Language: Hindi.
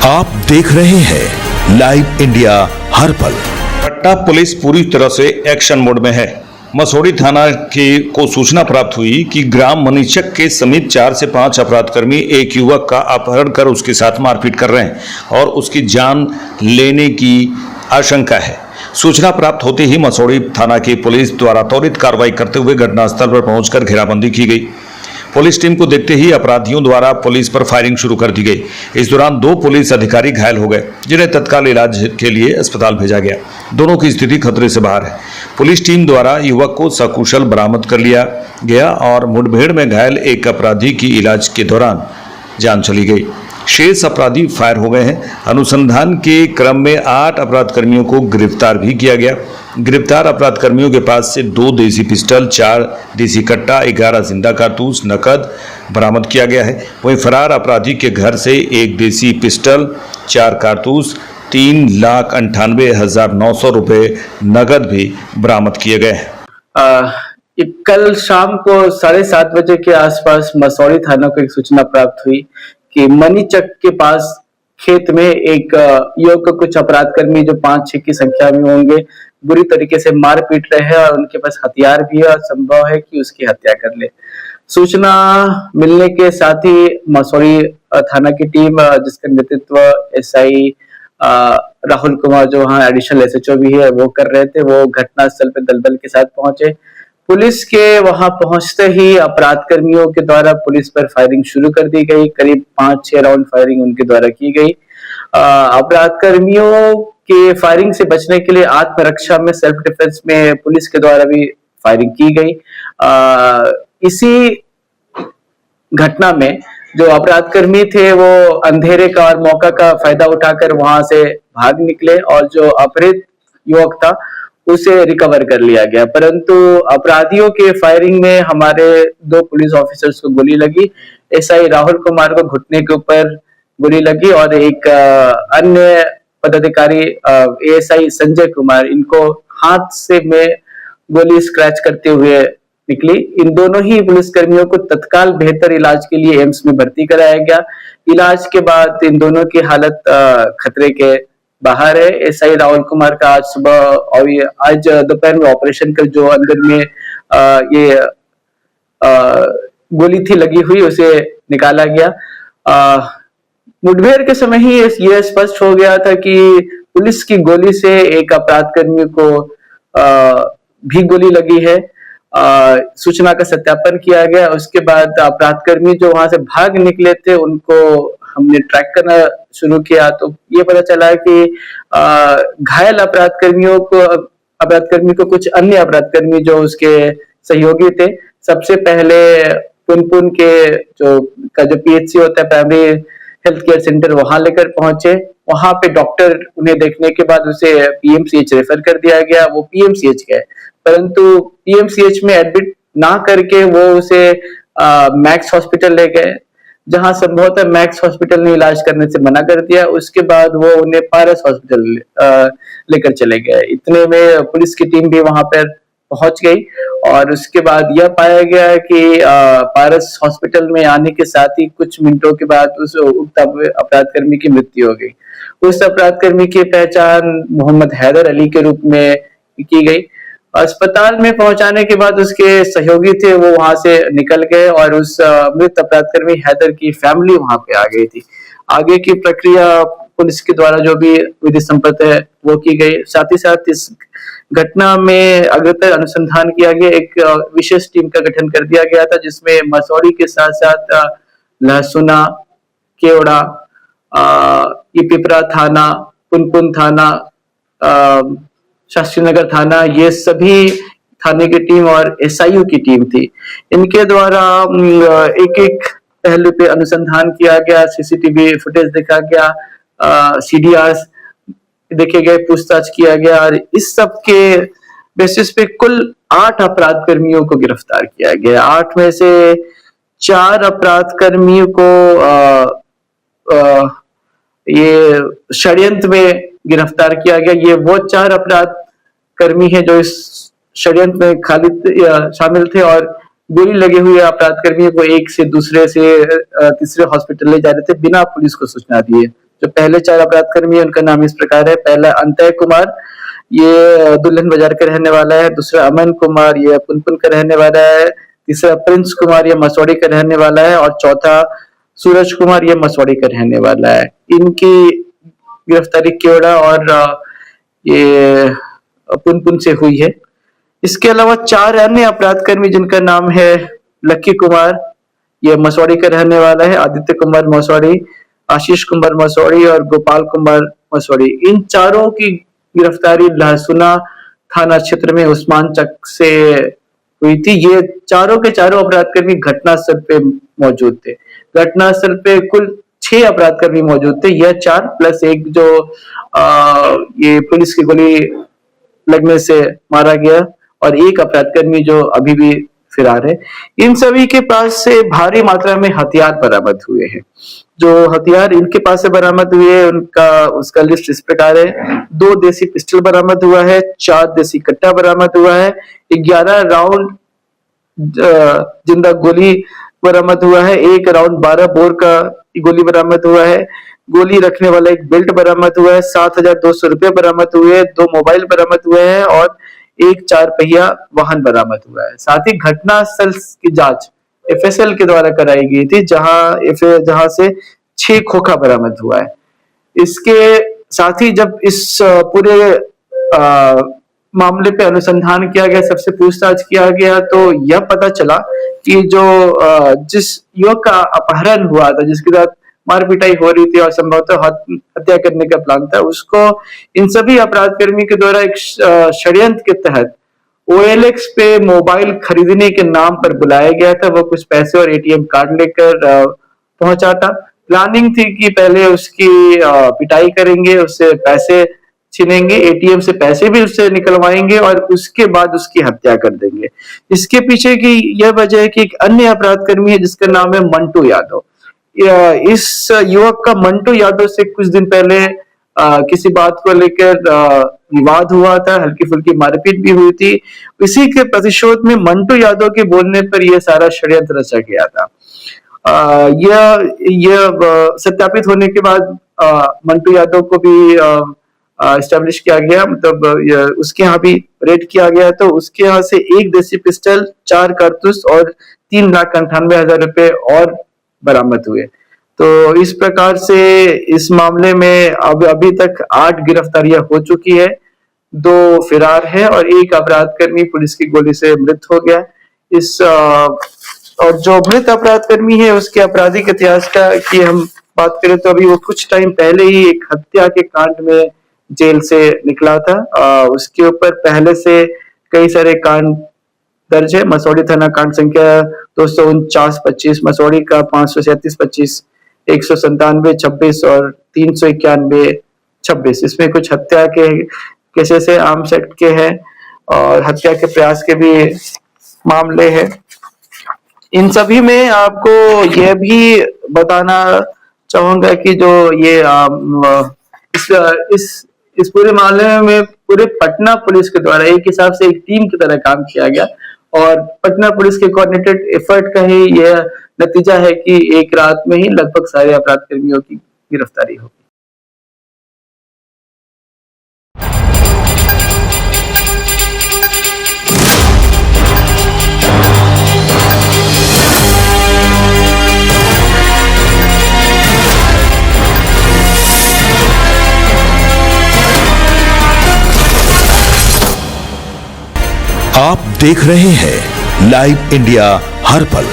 आप देख रहे हैं लाइव इंडिया हर पल। पटना पुलिस पूरी तरह से एक्शन मोड में है। मसौढ़ी थाना को सूचना प्राप्त हुई कि ग्राम मनीचक के समीप 4 से 5 अपराधकर्मी एक युवक का अपहरण कर उसके साथ मारपीट कर रहे हैं और उसकी जान लेने की आशंका है। सूचना प्राप्त होते ही मसौढ़ी थाना की पुलिस द्वारा त्वरित कार्रवाई करते हुए घटनास्थल पर पहुंचकर घेराबंदी की गई। पुलिस टीम को देखते ही अपराधियों द्वारा पुलिस पर फायरिंग शुरू कर दी गई। इस दौरान 2 पुलिस अधिकारी घायल हो गए, जिन्हें तत्काल इलाज के लिए अस्पताल भेजा गया। दोनों की स्थिति खतरे से बाहर है। पुलिस टीम द्वारा युवक को सकुशल बरामद कर लिया गया और मुठभेड़ में घायल एक अपराधी की इलाज के दौरान जान चली गई। शेष अपराधी फायर हो गए हैं। अनुसंधान के क्रम में 8 अपराधकर्मियों को गिरफ्तार भी किया गया। गिरफ्तार अपराधकर्मियों के पास से 2 देसी पिस्टल, 4 देसी कट्टा, 11 जिंदा कारतूस, नकद बरामद किया गया है। वहीं फरार अपराधी के घर से 1 देसी पिस्टल, 4 कारतूस, 3,98,900 रुपए नकद भी बरामद किए गए हैं। कल शाम को 7:30 बजे के आसपास मसौढ़ी थाना को एक सूचना प्राप्त हुई कि मनीचक के पास खेत में एक युवक को कुछ अपराधकर्मी जो 5-6 की संख्या में होंगे बुरी तरीके से मार पीट रहे हैं और उनके पास हथियार भी है और संभव है कि उसकी हत्या कर ले। सूचना मिलने के साथ ही मसौढ़ी थाना की टीम, जिसका नेतृत्व एसआई राहुल कुमार, जो वहाँ एडिशनल एसएचओ भी है, वो कर रहे थे। वो घटनास्थल पे दलबल के साथ पहुंचे। पुलिस के वहां पहुंचते ही अपराधकर्मियों के द्वारा पुलिस पर फायरिंग शुरू कर दी गई। करीब 5-6 राउंड फायरिंग उनके द्वारा की गई। अपराधकर्मियों के फायरिंग से बचने के लिए आत्मरक्षा में, सेल्फ डिफेंस में पुलिस के द्वारा भी फायरिंग की गई। इसी घटना में जो अपराधकर्मी थे वो अंधेरे का और मौका का फायदा उठाकर वहां से भाग निकले और जो अपहृत युवक था उसे रिकवर कर लिया गया। परंतु अपराधियों के फायरिंग में हमारे 2 पुलिस ऑफिसर्स को गोली लगी। एसआई राहुल कुमार को घुटने के ऊपर गोली लगी और एक अन्य पदाधिकारी एएसआई संजय कुमार, इनको हाथ से में गोली स्क्रैच करते हुए निकली। इन दोनों ही पुलिसकर्मियों को तत्काल बेहतर इलाज के लिए एम्स में भर्ती कराया गया। इलाज के बाद इन दोनों की हालत खतरे के बाहर है। एसआई राहुल कुमार का आज सुबह और आज दोपहर में ऑपरेशन कर जो अंदर में ये गोली थी लगी हुई, उसे निकाला गया। मुठभेड़ के समय ही यह स्पष्ट हो गया था कि पुलिस की गोली से एक अपराधकर्मी को भी गोली लगी है। सूचना का सत्यापन किया गया। उसके बाद अपराधकर्मी जो वहां से भाग निकले थे उनको हमने ट्रैक करना शुरू किया, तो ये पता चला कि घायल अपराधकर्मी को कुछ अन्य अपराधकर्मी जो उसके सहयोगी थे, सबसे पहले पुनपुन के जो पीएचसी होता है, प्राइमरी हेल्थ केयर सेंटर, वहां लेकर पहुंचे। वहां पे डॉक्टर उन्हें देखने के बाद उसे पीएमसीएच रेफर कर दिया गया। वो पीएमसीएच गए, परंतु पीएमसीएच में एडमिट ना करके वो उसे मैक्स हॉस्पिटल ले गए, जहां संभवतः मैक्स हॉस्पिटल ने इलाज करने से मना कर दिया। उसके बाद वो उन्हें पारस हॉस्पिटल लेकर चले गए। इतने में पुलिस की टीम भी वहां पर पहुंच गई और उसके बाद यह पाया गया कि पारस हॉस्पिटल में आने के साथ ही कुछ मिनटों के बाद उस उक्त अपराधकर्मी की मृत्यु हो गई। उस अपराधकर्मी की पहचान मोहम्मद हैदर अली के रूप में की गई। अस्पताल में पहुंचाने के बाद उसके सहयोगी थे वो वहां से निकल गए और उस मृत अपराधकर्मी हैदर की फैमिली वहां पे आ गई थी। आगे की प्रक्रिया पुलिस के द्वारा जो भी विधि सम्पन्न है वो की गई। साथ ही साथ इस घटना में अग्रतर अनुसंधान किया गया। एक विशेष टीम का गठन कर दिया गया था, जिसमें मसौढ़ी के साथ साथ लहसुना, केवड़ा, पिपरा थाना, पुनपुन थाना, शास्त्री नगर थाना, ये सभी थाने की टीम और एसआईयू की टीम थी। इनके द्वारा एक पहलू पे अनुसंधान किया गया, सीसीटीवी फुटेज देखा गया, सीडीआर देखे गए, पूछताछ किया गया और इस सब के बेसिस पे कुल 8 अपराधकर्मियों को गिरफ्तार किया गया। 8 में से 4 अपराधकर्मियों को ये षड्यंत्र में गिरफ्तार किया गया। ये वो 4 अपराधकर्मी हैं जो इस षड्यंत्र में शामिल थे और गोली लगे हुए अपराधकर्मियों को एक से दूसरे से तीसरे हॉस्पिटल ले जा रहे थे बिना पुलिस को सूचना दिए। जो पहले 4 अपराधकर्मी हैं उनका नाम इस प्रकार है। पहला अंतय कुमार, ये दुल्हन बाजार का रहने वाला है। दूसरा अमन कुमार, ये पुनपुन का रहने वाला है। तीसरा प्रिंस कुमार, ये मसौड़ी का रहने वाला है। और चौथा सूरज कुमार, ये मसौड़ी का रहने वाला है। इनकी गिरफ्तारी केवड़ा और ये पुनपुन से हुई है। इसके अलावा 4 अन्य अपराधकर्मी जिनका नाम है लक्की कुमार, ये मसौड़ी का रहने वाला है। आदित्य कुमार मसौड़ी, आशीष कुमार मसौड़ी और गोपाल कुमार मसौड़ी, इन चारों की गिरफ्तारी लहसुना थाना क्षेत्र में उस्मान चक से हुई थी। ये चारों के चारों अपराधकर्मी घटनास्थल पे मौजूद थे। घटनास्थल पे कुल 6 अपराधकर्मी मौजूद थे। यह 4 प्लस एक जो ये पुलिस की गोली लगने से मारा गया और एक अपराधकर्मी जो अभी भी फरार है। इन सभी के पास से भारी मात्रा में हथियार बरामद हुए हैं। जो हथियार इनके पास से बरामद हुए उसका लिस्ट इस प्रकार है। 2 देसी पिस्टल बरामद हुआ है, 4 देसी कट्टा बरामद हुआ है, 11 राउंड जिंदा गोली बरामद हुआ है, 1 राउंड 12 बोर का गोली बरामद हुआ है, गोली रखने वाला एक बेल्ट बरामद हुआ है, 7,200 रुपए बरामद हुए, 2 मोबाइल बरामद हुए हैं और एक 4 पहिया वाहन बरामद हुआ है। साथ ही घटनास्थल की जांच एफएसएल के द्वारा कराई गई थी, जहां से 6 खोखा बरामद हुआ है। इसके साथ ही जब इस पूरे मामले पे अनुसंधान किया गया, सबसे पूछताछ किया गया, तो यह पता चला कि जो जिस युवक का अपहरण हुआ था, जिसके साथ मार पिटाई हो रही थी और संभवतः हत्या करने का प्लान था, उसको इन सभी अपराधकर्मी के द्वारा एक षड्यंत्र के तहत OLX पे मोबाइल खरीदने के नाम पर बुलाया गया था। वो कुछ पैसे और ATM कार्ड लेकर पहुंचा था। प्लानिंग थी कि पहले उसकी पिटाई करेंगे, उससे पैसे छीनेंगे, ATM से पैसे भी उससे निकलवाएंगे और उसके बाद उसकी हत्या कर देंगे। इसके पीछे की यह वजह है कि एक अन्य अपराधकर्मी है जिसका नाम है मंटू यादव। इस युवक का मंटू यादव से कुछ दिन पहले किसी बात को लेकर विवाद हुआ था, हल्की फुल्की मारपीट भी हुई थी। इसी के प्रतिशोध में मंटू यादव के बोलने पर यह सारा षड्यंत्र रचा गया था। यह सत्यापित होने के बाद मंटू यादव को भी एस्टेब्लिश किया गया, मतलब उसके यहाँ भी रेड किया गया, तो उसके यहाँ से 1 देसी पिस्टल, 4 कारतूस और 3,98,000 रुपए और बरामद हुए। तो इस प्रकार से इस मामले में अभी तक 8 गिरफ्तारियां हो चुकी है, 2 फरार है और 1 अपराधकर्मी पुलिस की गोली से मृत हो गया। और जो मृत अपराधकर्मी है उसके आपराधिक इतिहास की हम बात करें तो अभी वो कुछ टाइम पहले ही एक हत्या के कांड में जेल से निकला था। उसके ऊपर पहले से कई सारे कांड दर्ज है। मसौड़ी थाना कांड संख्या 249-25, मसौड़ी का 537-25, 197-26 और 391-26। इसमें कुछ हत्या के केसेस है, आर्म्स एक्ट के हैं और हत्या के प्रयास के भी मामले हैं। इन सभी में आपको यह भी बताना चाहूंगा कि जो ये इस पूरे मामले में पूरे पटना पुलिस के द्वारा एक हिसाब से एक टीम की तरह काम किया गया और पटना पुलिस के कोऑर्डिनेटेड एफर्ट का ही यह नतीजा है कि एक रात में ही लगभग सारे अपराध कर्मियों की गिरफ्तारी होगी। आप देख रहे हैं लाइव इंडिया हर पल।